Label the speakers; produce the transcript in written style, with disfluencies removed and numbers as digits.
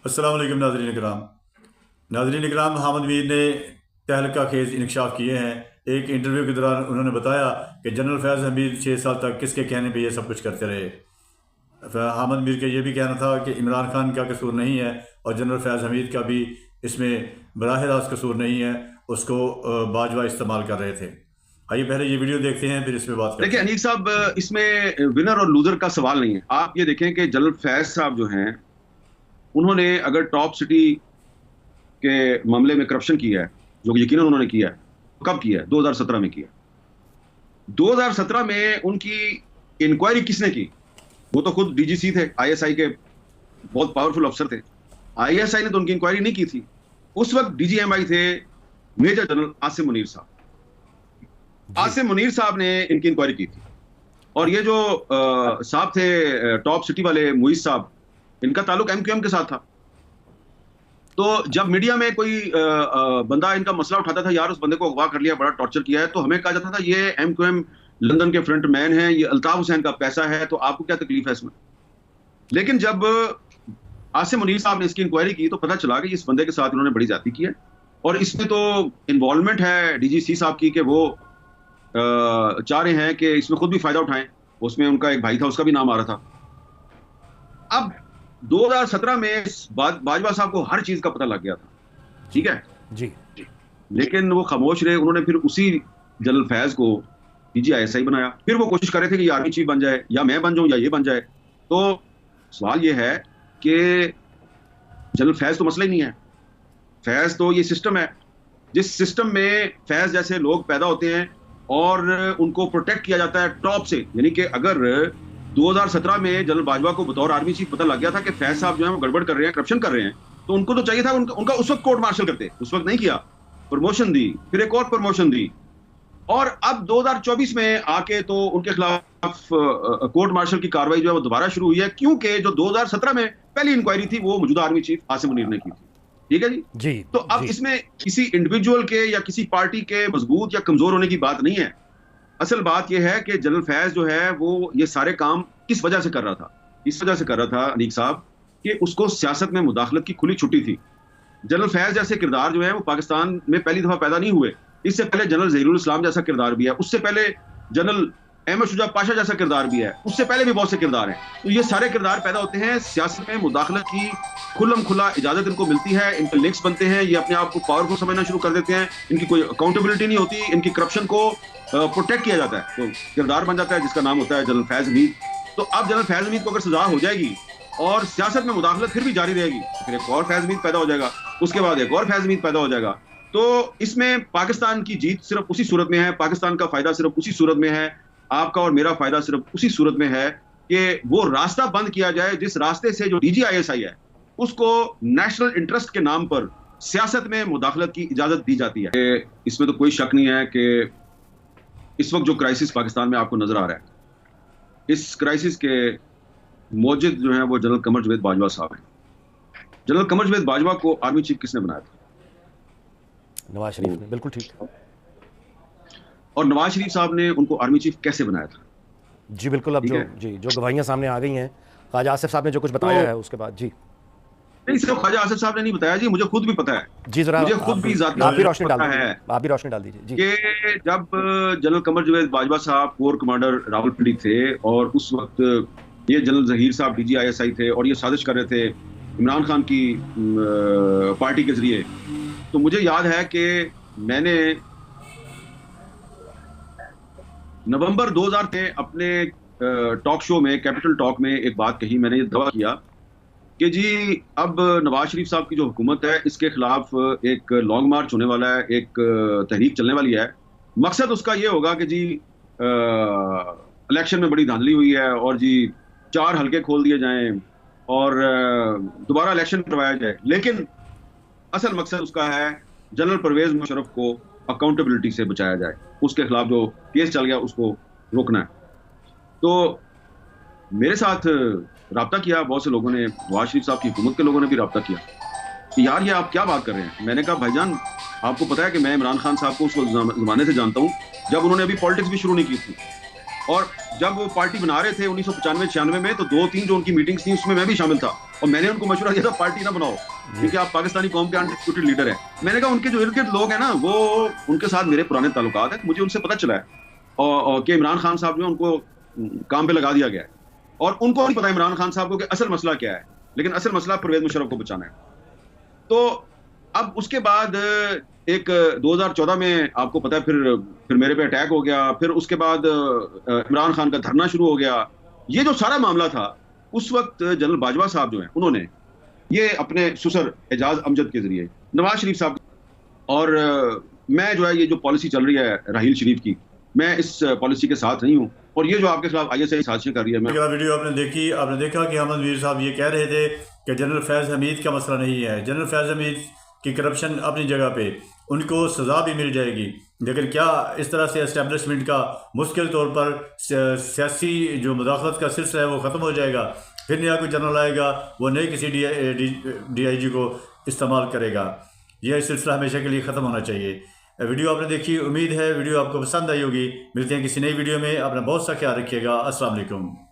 Speaker 1: अस्सलाम वालेकुम नाज़रीन इकराम। नाज़रीन इकराम, हामिद मीर ने तहलका खेज इंकशाफ किए हैं। एक इंटरव्यू के दौरान उन्होंने बताया कि जनरल फैज़ हमीद 6 साल तक किसके कहने पे ये सब कुछ करते रहे। हामिद मीर का ये भी कहना था कि इमरान खान का कसूर नहीं है और जनरल फैज़ हमीद का भी इसमें बराह रास्त कसूर नहीं है, उसको बाजवा इस्तेमाल कर रहे थे। आइए पहले ये वीडियो देखते हैं, फिर इसमें बात करते हैं।
Speaker 2: देखिए अनीक साहब, इसमें विनर और लूजर का सवाल नहीं है। आप ये देखें कि जनरल फैज साहब जो हैं, उन्होंने अगर टॉप सिटी के मामले में करप्शन किया है, जो यकीनन उन्होंने किया है, कब किया है? 2017 में किया। 2017 में उनकी इंक्वायरी किसने की? वो तो खुद डीजीसी थे, आईएसआई के बहुत पावरफुल अफसर थे। आईएसआई ने तो उनकी इंक्वायरी नहीं की थी। उस वक्त डीजीएमआई थे मेजर जनरल आसिम मुनीर साहब। आसिम मुनीर साहब ने इनकी इंक्वायरी की थी। और ये जो साहब थे टॉप सिटी वाले, मुइज साहब, इनका ताल्लुक एमक्यूएम के साथ था। तो जब मीडिया में कोई बंदा इनका मसला उठाता था, यार उस बंदे को अगवा कर लिया, बड़ा टॉर्चर किया है, तो हमें कहा जाता था ये एमक्यूएम लंदन के फ्रंट मैन है, ये अल्ताफ हुसैन का पैसा है, तो आपको क्या तकलीफ है इसमें? लेकिन जब आसिम मुनीर साहब ने इसकी इंक्वायरी की तो पता चला कि इस बंदे के साथ उन्होंने बड़ी ज्यादती की है। और इसमें तो इन्वॉल्वमेंट है डीजीसी साहब की कि वो चाह रहे हैं कि इसमें खुद भी फायदा उठाएं। उसमें उनका एक भाई था, उसका भी नाम आ रहा था। अब 2017 में बाजवा साहब को हर चीज का पता लग गया था, ठीक है
Speaker 3: जी।
Speaker 2: लेकिन वो खामोश रहे। उन्होंने फिर उसी जनरल फैज को डीजीआईएसआई बनाया। फिर वो कोशिश कर रहे थे कि आर्मी चीफ बन जाए, या मैं बन जाऊं, या ये बन जाए। तो सवाल ये है कि जनरल फैज तो मसला ही नहीं है। फैज तो ये सिस्टम है, जिस सिस्टम में फैज जैसे लोग पैदा होते हैं और उनको प्रोटेक्ट किया जाता है टॉप से। यानी कि अगर 2017 में जनरल बाजवा को बतौर आर्मी चीफ पता लग गया था कि फैज साहब जो है वो गड़बड़ कर रहे हैं, करप्शन कर रहे हैं, तो उनको तो चाहिए था उनका उस वक्त कोर्ट मार्शल करते। उस वक्त नहीं किया, प्रमोशन दी, फिर एक और प्रमोशन दी, और अब 2024 में आके तो उनके खिलाफ कोर्ट मार्शल की कार्रवाई जो है वो दोबारा शुरू हुई है, क्योंकि जो 2017 में पहली इंक्वायरी थी वो मौजूदा आर्मी चीफ आसिम मुनीर ने की थी। ठीक है जी। तो अब इसमें किसी इंडिविजुअल के या किसी पार्टी के मजबूत या कमजोर होने की बात नहीं है। असल बात यह है कि जनरल फैज जो है वो ये सारे काम किस वजह से कर रहा था? इस वजह से कर रहा था अनीक साहब कि उसको सियासत में मुदाखलत की खुली छुट्टी थी। जनरल फैज जैसे किरदार जो है वो पाकिस्तान में पहली दफा पैदा नहीं हुए। इससे पहले जनरल ज़हीरुल इस्लाम जैसा किरदार भी है, उससे पहले जनरल अहमद शुजा पाशा जैसा किरदार भी है, उससे पहले भी बहुत से किरदार हैं। तो ये सारे किरदार पैदा होते हैं सियासत में मुदाखलत की खुल्लम खुला इजाजत इनको मिलती है, इनके लिंक्स बनते हैं, ये अपने आप को पावरफुल समझना शुरू कर देते हैं, इनकी कोई अकाउंटेबिलिटी नहीं होती, इनकी करप्शन को प्रोटेक्ट किया जाता है, तो किरदार बन जाता है जिसका नाम होता है जनरल फैज हमीद। तो अब जनरल फैज हमीद को अगर सजा हो जाएगी और सियासत में मुदाखलत फिर भी जारी रहेगी, फिर एक और फैज हमीद पैदा हो जाएगा, उसके बाद एक और फैज हमीद पैदा हो जाएगा। तो इसमें पाकिस्तान की जीत सिर्फ उसी सूरत में है, पाकिस्तान का फायदा सिर्फ उसी सूरत में है, आपका और मेरा फायदा सिर्फ उसी सूरत में है कि वो रास्ता बंद किया जाए जिस रास्ते से जो डीजीआईएसआई है उसको नेशनल इंटरेस्ट के नाम पर सियासत में मुदाखलत की इजाजत दी जाती है। इसमें तो कोई शक नहीं है कि इस वक्त जो क्राइसिस पाकिस्तान में आपको नजर आ रहा है, इस क्राइसिस के मौजिद जो है वो जनरल कमर जावेद बाजवा साहब हैं। जनरल कमर जावेद बाजवा को आर्मी चीफ किसने बनाया था?
Speaker 3: नवाज शरीफ ने। बिल्कुल ठीक।
Speaker 2: और नवाज शरीफ साहब ने उनको आर्मी चीफ कैसे बनाया था?
Speaker 3: जी बिल्कुल। अब जो गवाहियां सामने आ गई हैं, ख्वाजा आसिफ साहब ने जो कुछ बताया है उसके बाद। जी
Speaker 2: नहीं, सिर्फ ख्वाजा आसिफ साहब ने नहीं बताया जी, मुझे खुद भी पता है
Speaker 3: जी। जरा
Speaker 2: मुझे खुद भी
Speaker 3: आप भी रोशनी डाल दीजिए, आप भी रोशनी डाल दीजिए जी।
Speaker 2: कि जब जनरल कमर जावेद बाजवा साहब कोर कमांडर रावलपिंडी थे और उस वक्त ये जनरल जहीर साहब डीजीआईएसआई थे और ये साजिश कर रहे थे इमरान खान की पार्टी के जरिए, तो मुझे याद है कि मैंने नवंबर 2000 में अपने टॉक शो में, कैपिटल टॉक में एक बात कही। मैंने ये दावा किया कि जी अब नवाज शरीफ साहब की जो हुकूमत है इसके खिलाफ एक लॉन्ग मार्च होने वाला है, एक तहरीक चलने वाली है। मकसद उसका ये होगा कि जी इलेक्शन में बड़ी धांधली हुई है और जी 4 हलके खोल दिए जाएं और दोबारा इलेक्शन करवाया जाए, लेकिन असल मकसद उसका है जनरल परवेज मुशर्रफ को अकाउंटेबिलिटी से बचाया जाए, उसके खिलाफ जो केस चल गया उसको रोकना है। तो मेरे साथ राब्ता किया बहुत से लोगों ने, नवाज शरीफ साहब की हुकूमत के लोगों ने भी राब्ता किया कि यार ये आप क्या बात कर रहे हैं। मैंने कहा भाईजान आपको पता है कि मैं इमरान खान साहब को उस जमाने से जानता हूँ जब उन्होंने अभी पॉलिटिक्स भी शुरू नहीं की थी, और जब वो पार्टी बना रहे थे 1995-96 में, तो 2-3 जो उनकी मीटिंग्स थी उसमें मैं भी शामिल था। और मैंने उनको मशवरा दिया था पार्टी ना बनाओ, क्योंकि आप पाकिस्तानी कौम के अनडिस्प्यूटेड लीडर हैं। मैंने कहा उनके जो इर्द गिर्द लोग हैं ना, वो उनके साथ मेरे पुराने ताल्लुकात हैं, मुझे उनसे पता चला है और कि इमरान खान साहब जो है उनको काम पे लगा दिया गया है, और उनको नहीं पता इमरान खान साहब को कि असल मसला क्या है, लेकिन असल मसला परवेज मुशर्रफ को बचाना है। तो अब उसके बाद एक 2014 में आपको पता है फिर मेरे पे अटैक हो गया, फिर उसके बाद इमरान खान का धरना शुरू हो गया। ये जो सारा मामला था, उस वक्त जनरल बाजवा साहब जो हैं, उन्होंने ये अपने सुसर एजाज अमजद के जरिए नवाज शरीफ साहब, और मैं जो है ये जो पॉलिसी चल रही है राहील शरीफ की, मैं इस पॉलिसी के साथ नहीं हूँ, और ये जो आपके खिलाफ ISI साजिशें कर रही है। मैं
Speaker 1: वीडियो आपने देखी, आपने देखा कि अहमद मीर साहब ये कह रहे थे कि जनरल फैज़ हमीद का मसला नहीं है, जनरल फैज़ हमीद की करप्शन अपनी जगह पे, उनको सज़ा भी मिल जाएगी, लेकिन क्या इस तरह से इस्टेब्लिशमेंट का मुश्किल तौर पर सियासी जो मुदाखलत का सिलसिला है वो ख़त्म हो जाएगा, फिर नया कोई जनरल आएगा, वो नए किसी DIG को इस्तेमाल करेगा। यह सिलसिला हमेशा के लिए ख़त्म होना चाहिए। वीडियो आपने देखी, उम्मीद है वीडियो आपको पसंद आई होगी। मिलते हैं किसी नई वीडियो में, अपना बहुत सा ख्याल रखिएगा। अस्सलाम वालेकुम।